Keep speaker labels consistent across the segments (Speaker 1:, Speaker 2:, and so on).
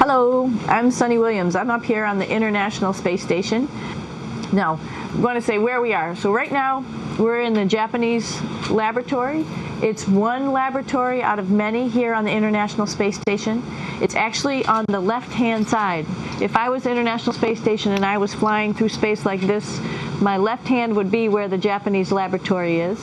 Speaker 1: Hello, I'm Sunita Williams. I'm up here on the International Space Station. Now, I'm going to say where we are. So right now, we're in the Japanese laboratory. It's one laboratory out of many here on the International Space Station. It's actually on the left-hand side. If I was International Space Station and I was flying through space like this, my left hand would be where the Japanese laboratory is.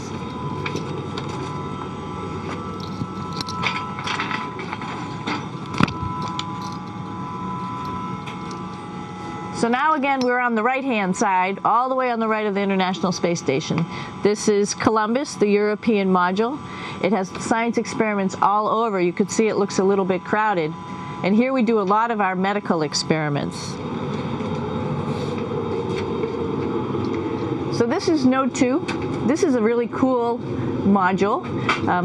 Speaker 1: So now again, we're on the right-hand side, all the way on the right of the International Space Station. This is Columbus, the European module. It has science experiments all over. You could see it looks a little bit crowded. And here we do a lot of our medical experiments. So this is Node 2. This is a really cool module.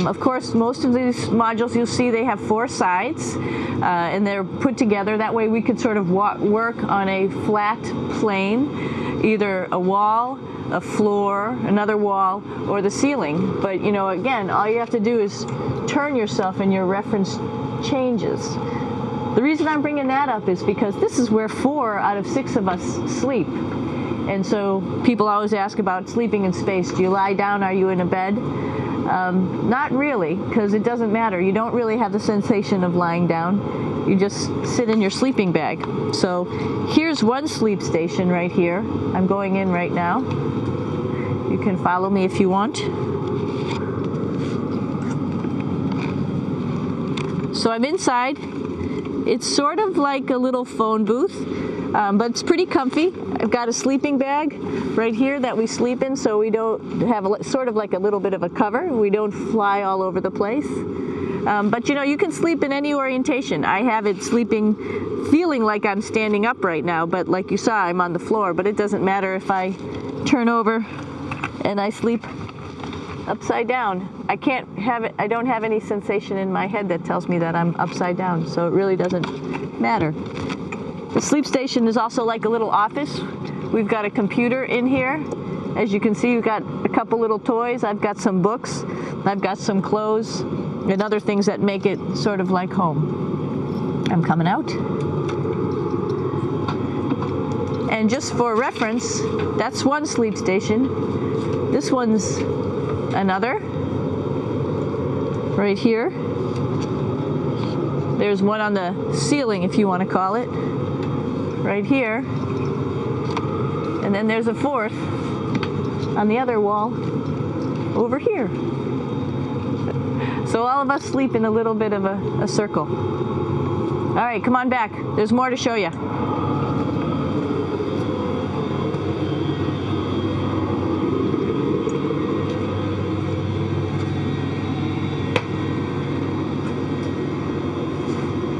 Speaker 1: Of course, most of these modules you'll see they have 4 sides and they're put together. That way we could sort of work on a flat plane, either a wall, a floor, another wall, or the ceiling. But you know, again, all you have to do is turn yourself and your reference changes. The reason I'm bringing that up is because this is where 4 out of 6 of us sleep. And so people always ask about sleeping in space. Do you lie down? Are you in a bed? Not really, because it doesn't matter. You don't really have the sensation of lying down. You just sit in your sleeping bag. So here's one sleep station right here. I'm going in right now. You can follow me if you want. So I'm inside. It's sort of like a little phone booth, but it's pretty comfy. I've got a sleeping bag right here that we sleep in, so we don't have sort of like a little bit of a cover. We don't fly all over the place. But you know, you can sleep in any orientation. I have it sleeping, feeling like I'm standing up right now, but like you saw, I'm on the floor. But it doesn't matter if I turn over and I sleep upside down. I can't have it. I don't have any sensation in my head that tells me that I'm upside down, so it really doesn't matter. The sleep station is also like a little office. We've got a computer in here. As you can see, we've got a couple little toys. I've got some books. I've got some clothes and other things that make it sort of like home. I'm coming out. And just for reference, that's one sleep station. This one's another. Right here. There's one on the ceiling, if you want to call it. Right here. And then there's a 4th on the other wall over here. So all of us sleep in a little bit of a circle. All right, come on back. There's more to show you.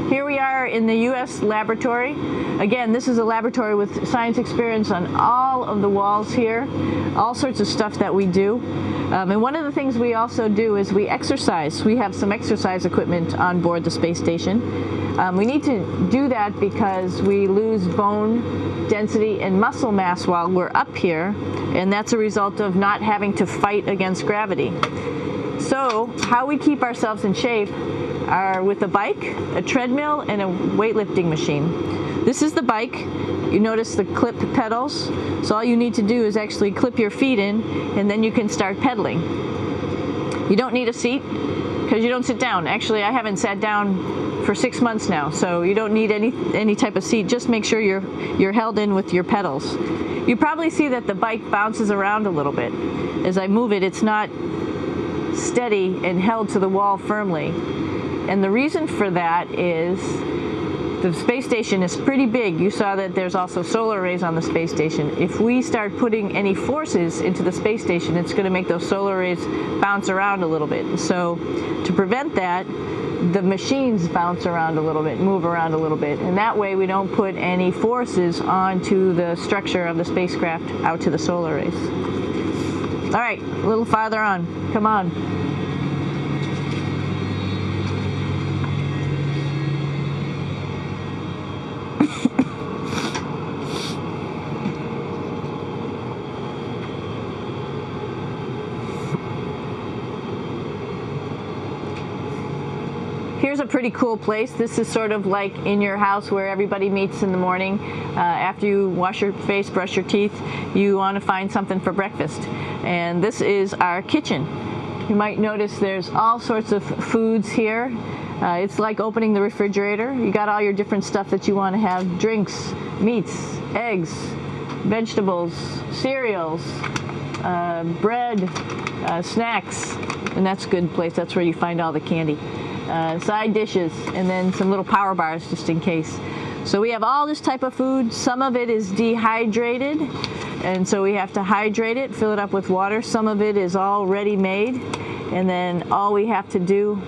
Speaker 1: Here we are in the U.S. laboratory. Again, this is a laboratory with science experience on all of the walls here, all sorts of stuff that we do. And one of the things we also do is we exercise. We have some exercise equipment on board the space station. We need to do that because we lose bone density and muscle mass while we're up here, and that's a result of not having to fight against gravity. So how we keep ourselves in shape are with a bike, a treadmill, and a weightlifting machine. This is the bike. You notice the clip pedals. So all you need to do is actually clip your feet in, and then you can start pedaling. You don't need a seat because you don't sit down. Actually, I haven't sat down for 6 months now, so you don't need any type of seat. Just make sure you're held in with your pedals. You probably see that the bike bounces around a little bit. As I move it, it's not steady and held to the wall firmly. And the reason for that is the space station is pretty big. You saw that there's also solar arrays on the space station. If we start putting any forces into the space station, it's going to make those solar arrays bounce around a little bit. So to prevent that, the machines bounce around a little bit, move around a little bit. And that way we don't put any forces onto the structure of the spacecraft out to the solar arrays. All right, a little farther on. Come on. here's a pretty cool place. This is sort of like in your house where everybody meets in the morning. After you wash your face, brush your teeth, you want to find something for breakfast. And this is our kitchen. You might notice there's all sorts of foods here. It's like opening the refrigerator. You got all your different stuff that you want to have: drinks, meats, eggs, vegetables, cereals, bread, snacks, and that's a good place. That's where you find all the candy. Side dishes, and then some little power bars just in case. So we have all this type of food. Some of it is dehydrated, and so we have to hydrate it, fill it up with water. Some of it is already made, and then all we have to do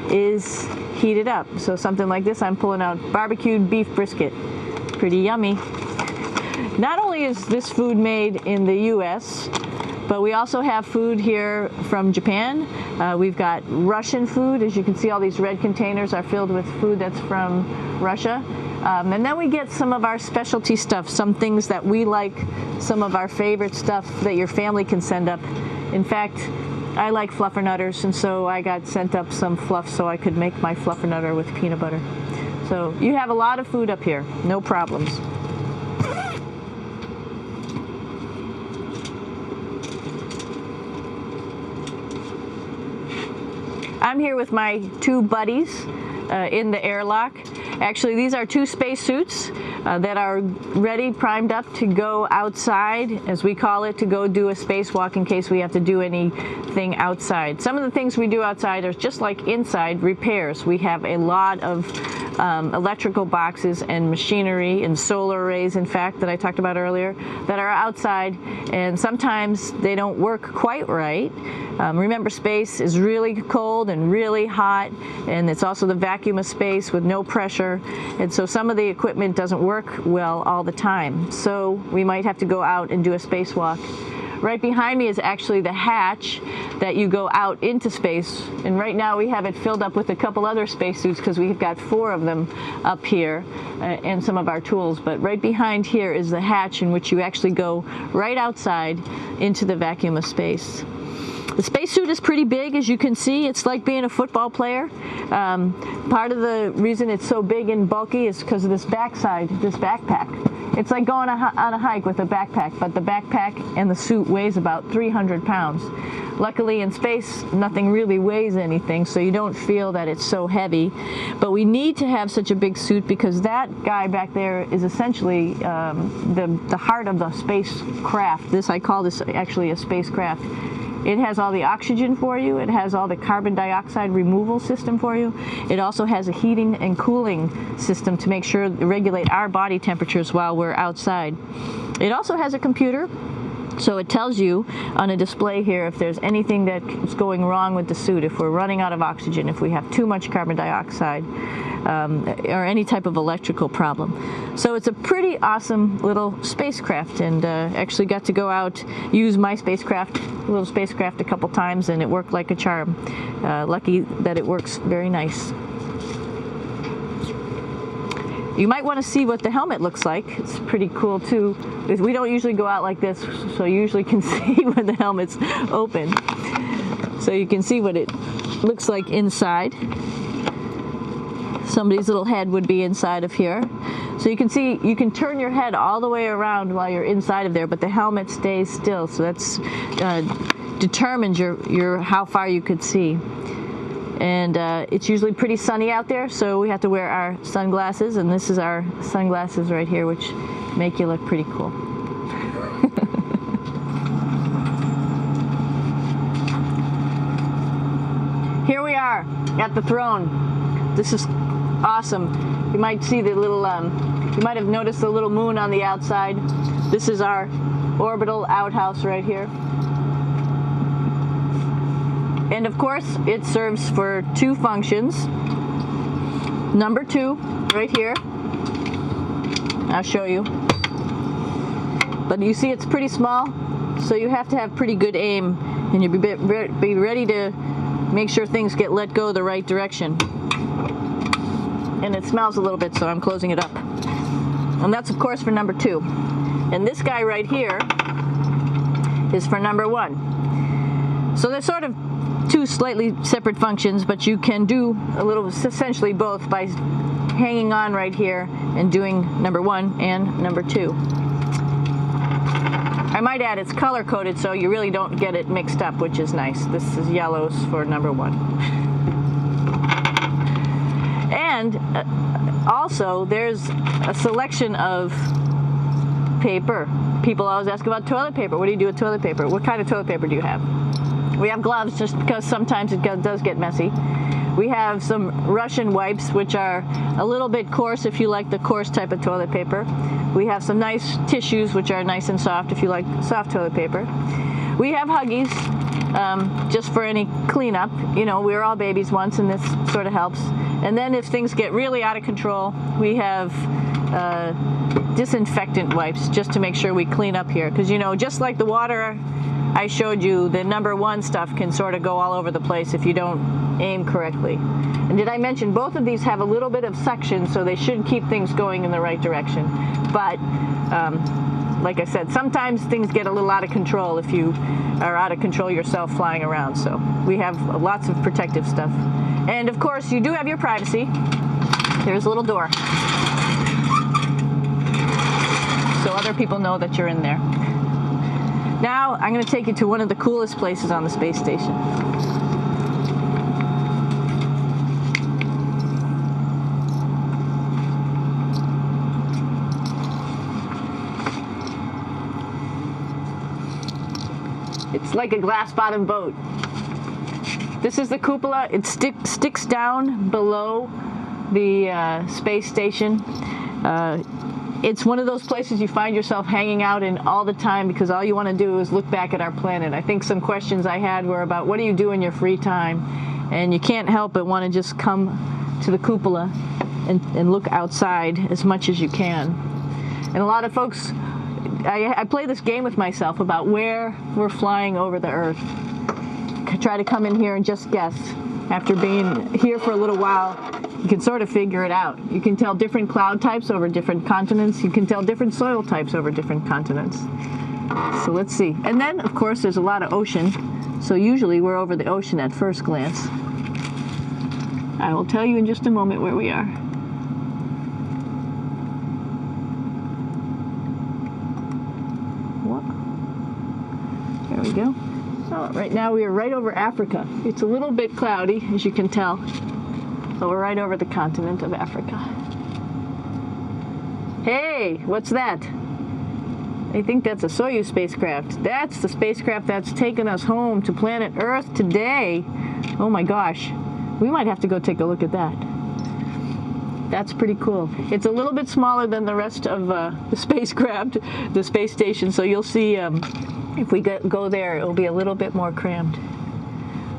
Speaker 1: is heat it up. So something like this, I'm pulling out barbecued beef brisket. Pretty yummy. Not only is this food made in the US, but we also have food here from Japan. We've got Russian food. As you can see, all these red containers are filled with food that's from Russia. And then we get some of our specialty stuff, some things that we like, some of our favorite stuff that your family can send up. In fact, I like fluffernutters, and so I got sent up some fluff so I could make my fluffernutter with peanut butter. So you have a lot of food up here, no problems. I'm here with my two buddies in the airlock. Actually, these are two space suits that are ready, primed up to go outside, as we call it, to go do a spacewalk in case we have to do anything outside. Some of the things we do outside are just like inside repairs. We have a lot of electrical boxes and machinery and solar arrays, in fact, that I talked about earlier, that are outside, and sometimes they don't work quite right. Remember, space is really cold and really hot, and it's also the vacuum of space with no pressure, and so some of the equipment doesn't work well all the time. So we might have to go out and do a spacewalk. Right behind me is actually the hatch that you go out into space, and right now we have it filled up with a couple other spacesuits because we've got 4 of them up here and some of our tools. But right behind here is the hatch in which you actually go right outside into the vacuum of space. The spacesuit is pretty big, as you can see. It's like being a football player. Part of the reason it's so big and bulky is because of this backside, this backpack. It's like going on a hike with a backpack, but the backpack and the suit weighs about 300 pounds. Luckily in space, nothing really weighs anything, so you don't feel that it's so heavy. But we need to have such a big suit because that guy back there is essentially the heart of the spacecraft. I call this actually a spacecraft. It has all the oxygen for you. It has all the carbon dioxide removal system for you. It also has a heating and cooling system to make sure to regulate our body temperatures while we're outside. It also has a computer, so it tells you on a display here if there's anything that's going wrong with the suit, if we're running out of oxygen, if we have too much carbon dioxide, or any type of electrical problem. So it's a pretty awesome little spacecraft, and actually got to go out, use my little spacecraft a couple times, and it worked like a charm. Lucky that it works very nice. You might want to see what the helmet looks like. It's pretty cool too. We don't usually go out like this, so you usually can see when the helmet's open. So you can see what it looks like inside. Somebody's little head would be inside of here. So you can see, you can turn your head all the way around while you're inside of there, but the helmet stays still. So that's determines your how far you could see. And it's usually pretty sunny out there, so we have to wear our sunglasses, and this is our sunglasses right here, which make you look pretty cool. Here we are at the throne. This is awesome. You might see the little, you might have noticed the little moon on the outside. This is our orbital outhouse right here. And of course, it serves for 2 functions. Number 2, right here. I'll show you. But you see it's pretty small, so you have to have pretty good aim, and you'll be ready to make sure things get let go the right direction. And it smells a little bit, so I'm closing it up. And that's, of course, for number 2. And this guy right here is for number 1. So they're sort of two slightly separate functions, but you can do a little, essentially both, by hanging on right here and doing number 1 and number 2. I might add it's color coded so you really don't get it mixed up, which is nice. This is yellows for number 1. And also there's a selection of paper. People always ask about toilet paper. What do you do with toilet paper? What kind of toilet paper do you have? We have gloves just because sometimes it does get messy. We have some Russian wipes, which are a little bit coarse if you like the coarse type of toilet paper. We have some nice tissues, which are nice and soft if you like soft toilet paper. We have Huggies, just for any cleanup. You know, we were all babies once, and this sort of helps. And then if things get really out of control, we have disinfectant wipes, just to make sure we clean up here. Because, you know, just like the water I showed you, the number 1 stuff can sort of go all over the place if you don't aim correctly. And did I mention both of these have a little bit of suction, so they should keep things going in the right direction. But like I said, sometimes things get a little out of control if you are out of control yourself flying around. So we have lots of protective stuff. And of course, you do have your privacy. There's a little door, so other people know that you're in there. Now I'm going to take you to one of the coolest places on the space station. It's like a glass-bottom boat. This is the cupola. It sticks down below the space station. It's one of those places you find yourself hanging out in all the time because all you want to do is look back at our planet. I think some questions I had were about what do you do in your free time? And you can't help but want to just come to the cupola and look outside as much as you can. And a lot of folks, I play this game with myself about where we're flying over the Earth. I try to come in here and just guess. After being here for a little while, you can sort of figure it out. You can tell different cloud types over different continents. You can tell different soil types over different continents. So let's see. And then, of course, there's a lot of ocean. So usually we're over the ocean at first glance. I will tell you in just a moment where we are. There we go. Oh, right now we are right over Africa. It's a little bit cloudy, as you can tell. So we're right over the continent of Africa. Hey, what's that? I think that's a Soyuz spacecraft. That's the spacecraft that's taken us home to planet Earth today. Oh my gosh. We might have to go take a look at that. That's pretty cool. It's a little bit smaller than the rest of the spacecraft, the space station, so you'll see if we go there, it'll be a little bit more crammed.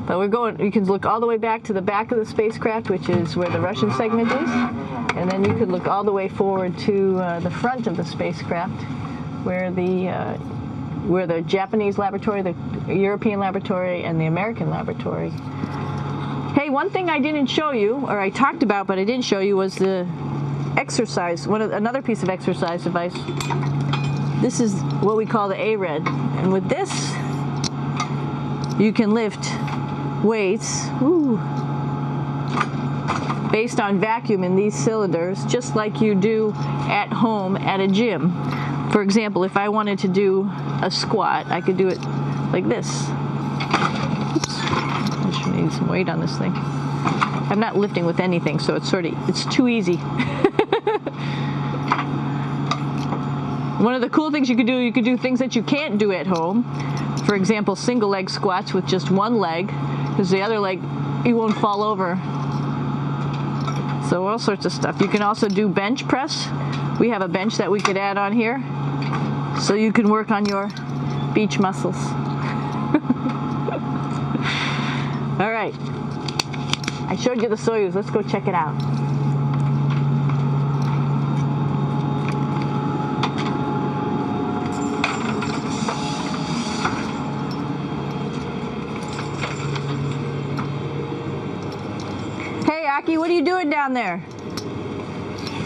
Speaker 1: But we're going, you can look all the way back to the back of the spacecraft, which is where the Russian segment is. And then you could look all the way forward to the front of the spacecraft, where the Japanese laboratory, the European laboratory, and the American laboratory. Hey, one thing I didn't show you, or I talked about but I didn't show you, was the exercise, another piece of exercise device. This is what we call the ARED. And with this, you can lift weights based on vacuum in these cylinders, just like you do at home at a gym. For example, if I wanted to do a squat, I could do it like this. Oops. I just need some weight on this thing. I'm not lifting with anything, so it's too easy. One of the cool things you could do things that you can't do at home. For example, single leg squats with just one leg, because the other leg, you won't fall over. So all sorts of stuff. You can also do bench press. We have a bench that we could add on here, so you can work on your beach muscles. All right. I showed you the Soyuz. Let's go check it out. What are you doing down there?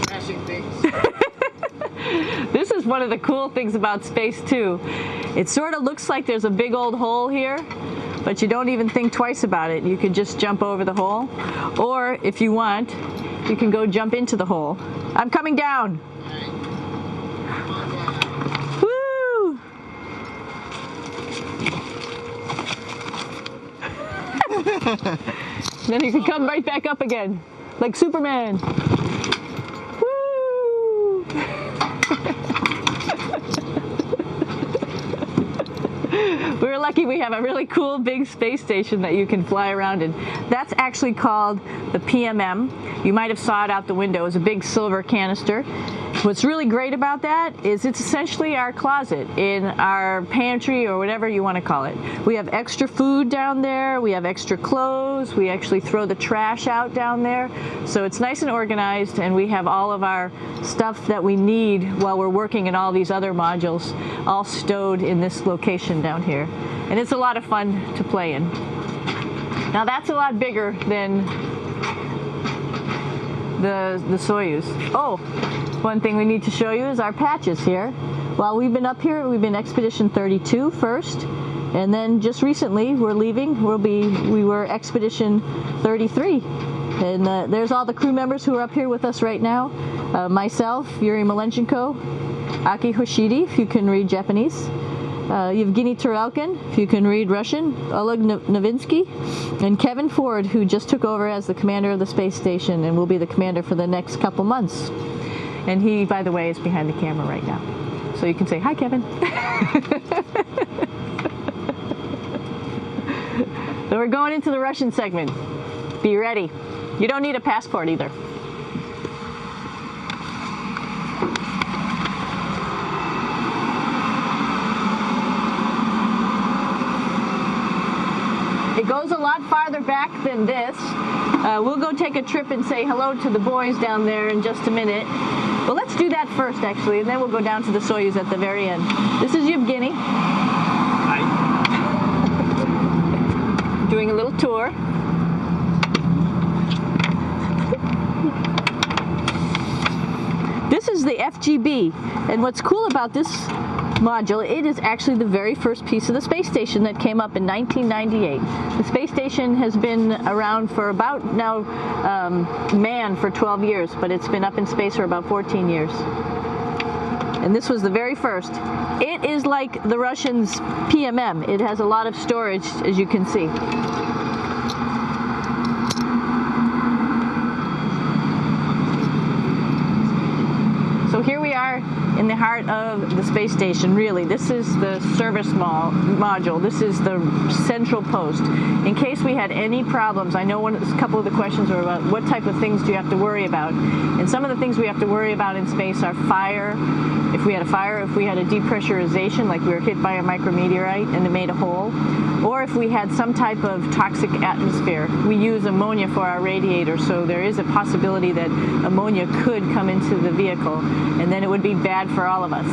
Speaker 2: Crashing things.
Speaker 1: This is one of the cool things about space too. It sort of looks like there's a big old hole here, but you don't even think twice about it. You could just jump over the hole, or if you want, you can go jump into the hole. I'm coming down. Woo! Then you can come right back up again, like Superman. Woo! We're lucky we have a really cool big space station that you can fly around in. That's actually called the PMM. You might have saw it out the window. It's a big silver canister. What's really great about that is it's essentially our closet in our pantry, or whatever you want to call it. We have extra food down there, we have extra clothes, we actually throw the trash out down there. So it's nice and organized, and we have all of our stuff that we need while we're working in all these other modules all stowed in this location down here. And it's a lot of fun to play in. Now that's a lot bigger than the Soyuz. Oh, one thing we need to show you is our patches here. While we've been up here, we've been Expedition 32 first, and then just recently we're leaving. We were Expedition 33, and there's all the crew members who are up here with us right now. Myself, Yuri Malenchenko, Aki Hoshide, if you can read Japanese, Yevgeny Turelkin, if you can read Russian, Oleg Novinsky, and Kevin Ford, who just took over as the commander of the space station and will be the commander for the next couple months. And he, by the way, is behind the camera right now. So you can say, hi, Kevin. So we're going into the Russian segment. Be ready. You don't need a passport either. It goes a lot farther back than this. We'll go take a trip and say hello to the boys down there in just a minute. Well, let's do that first, actually, and then we'll go down to the Soyuz at the very end. This is Yevgeny.
Speaker 2: Hi.
Speaker 1: Doing a little tour. This is the FGB, and what's cool about this module, it is actually the very first piece of the space station that came up in 1998. The space station has been around for about now manned for 12 years, but it's been up in space for about 14 years. And this was the very first. It is like the Russians' PMM. It has a lot of storage, as you can see. So here we are in the heart of the space station, really. This is the service module. This is the central post. In case we had any problems, I know a couple of the questions were about what type of things do you have to worry about. And some of the things we have to worry about in space are fire. If we had a fire, if we had a depressurization, like we were hit by a micrometeorite and it made a hole, or if we had some type of toxic atmosphere. We use ammonia for our radiator, so there is a possibility that ammonia could come into the vehicle, and then it would be bad for all of us.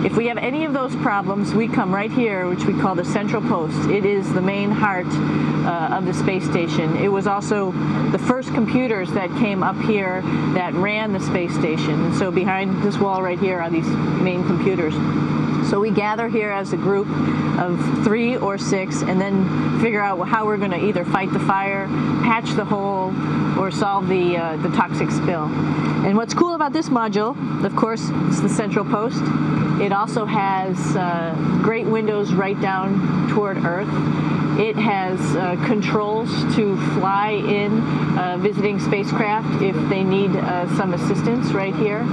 Speaker 1: If we have any of those problems, we come right here, which we call the central post. It is the main heart of the space station. It was also the first computers that came up here that ran the space station. And so behind this wall right here are these main computers. So we gather here as a group of 3 or 6 and then figure out how we're going to either fight the fire, patch the hole, or solve the toxic spill. And what's cool about this module, of course, it's the central post. It also has great windows right down toward Earth. It has controls to fly in visiting spacecraft if they need some assistance right here.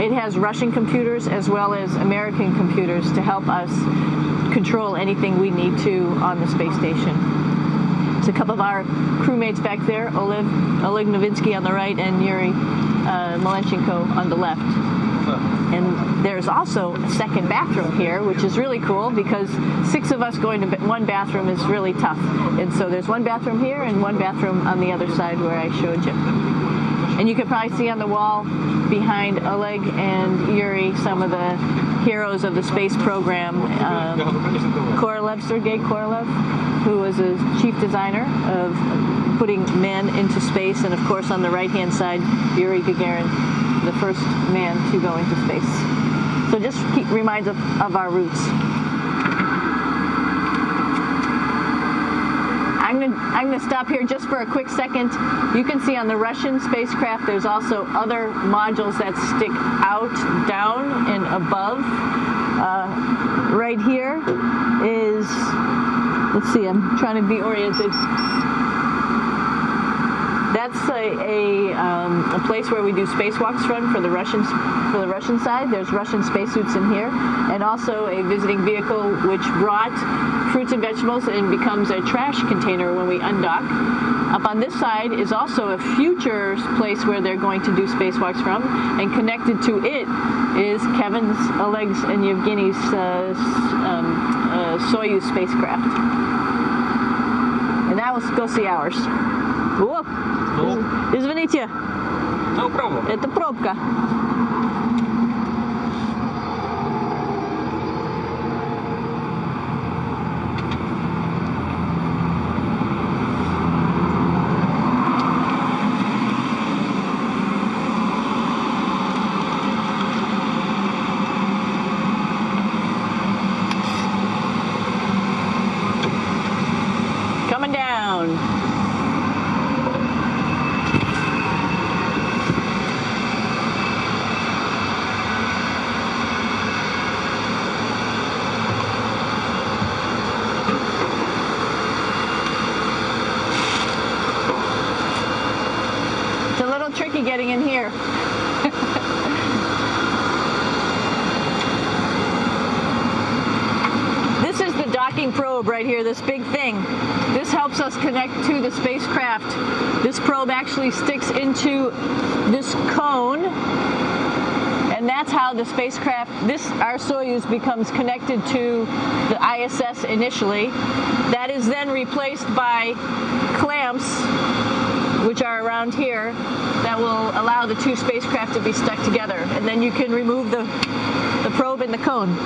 Speaker 1: It has Russian computers as well as American computers to help us control anything we need to on the space station. There's a couple of our crewmates back there, Oleg Novinsky on the right and Yuri Malenchenko on the left. And there's also a second bathroom here, which is really cool because 6 of us going to one bathroom is really tough. And so there's one bathroom here and one bathroom on the other side where I showed you. And you can probably see on the wall behind Oleg and Yuri some of the heroes of the space program. Korolev, Sergei Korolev, who was a chief designer of putting men into space. And of course on the right-hand side, Yuri Gagarin, the first man to go into space. So just reminds us of our roots. gonna stop here just for a quick second. You can see on the Russian spacecraft there's also other modules that stick out, down, and above. Right here is, let's see, I'm trying to be oriented. That's a place where we do spacewalks from for the Russian side. There's Russian spacesuits in here, and also a visiting vehicle which brought fruits and vegetables and becomes a trash container when we undock. Up on this side is also a future place where they're going to do spacewalks from, and connected to it is Kevin's, Oleg's, and Yevgeny's Soyuz spacecraft. And now let's go see ours. О, извините, это пробка. Coming down. Tricky getting in here. This is the docking probe right here, this big thing. This helps us connect to the spacecraft. This probe actually sticks into this cone, and that's how the spacecraft, our Soyuz, becomes connected to the ISS initially. That is then replaced by clamps, which are around here, that will allow the two spacecraft to be stuck together. And then you can remove the probe and the cone.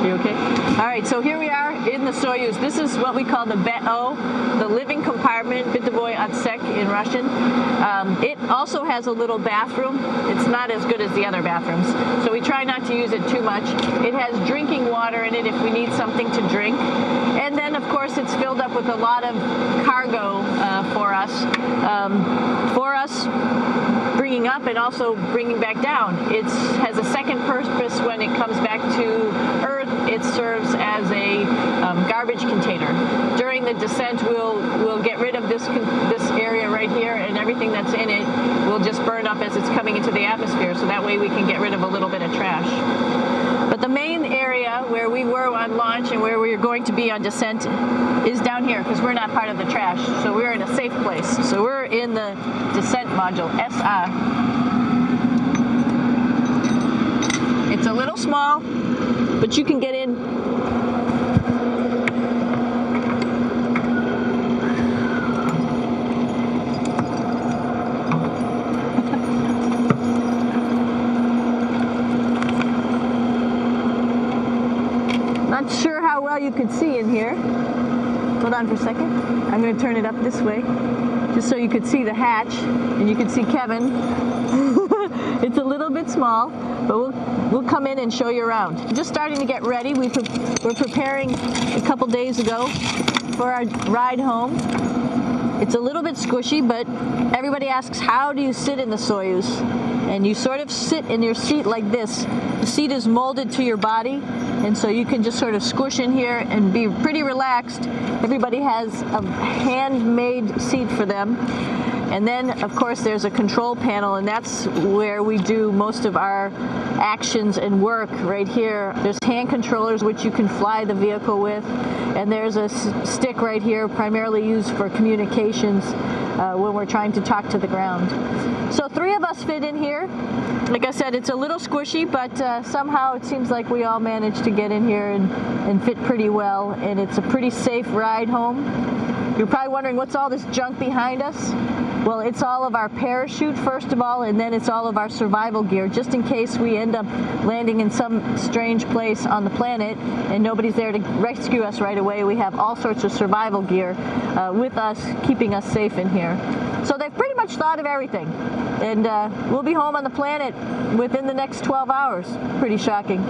Speaker 1: You okay? All right, so here we are in the Soyuz. This is what we call the BEO, the living compartment, Bitovoy Otsek in Russian. It also has a little bathroom. It's not as good as the other bathrooms, so we try not to use it too much. It has drinking water in it if we need something to drink. And then, of course, it's filled up with a lot of cargo for us bringing up and also bringing back down. It has a second purpose when it comes back to Earth. It serves as a garbage container. During the descent, we'll get rid of this area right here, and everything that's in it will just burn up as it's coming into the atmosphere, so that way we can get rid of a little bit of trash. But the main area where we were on launch and where we're going to be on descent is down here, because we're not part of the trash, so we're in a safe place. So we're in the descent module, SA. It's a little small, but you can get in. Not sure how well you could see in here. Hold on for a second. I'm going to turn it up this way, just so you could see the hatch, and you could see Kevin. It's a little bit small, but we'll come in and show you around. Just starting to get ready. We're preparing a couple days ago for our ride home. It's a little bit squishy, but everybody asks, how do you sit in the Soyuz? And you sort of sit in your seat like this. The seat is molded to your body, and so you can just sort of squish in here and be pretty relaxed. Everybody has a handmade seat for them. And then, of course, there's a control panel, and that's where we do most of our actions and work right here. There's hand controllers, which you can fly the vehicle with, and there's a stick right here, primarily used for communications when we're trying to talk to the ground. So 3 of us fit in here. Like I said, it's a little squishy, but somehow it seems like we all managed to get in here and fit pretty well, and it's a pretty safe ride home. You're probably wondering, what's all this junk behind us? Well, it's all of our parachute, first of all, and then it's all of our survival gear, just in case we end up landing in some strange place on the planet and nobody's there to rescue us right away. We have all sorts of survival gear with us, keeping us safe in here. So they've pretty much thought of everything. And we'll be home on the planet within the next 12 hours. Pretty shocking.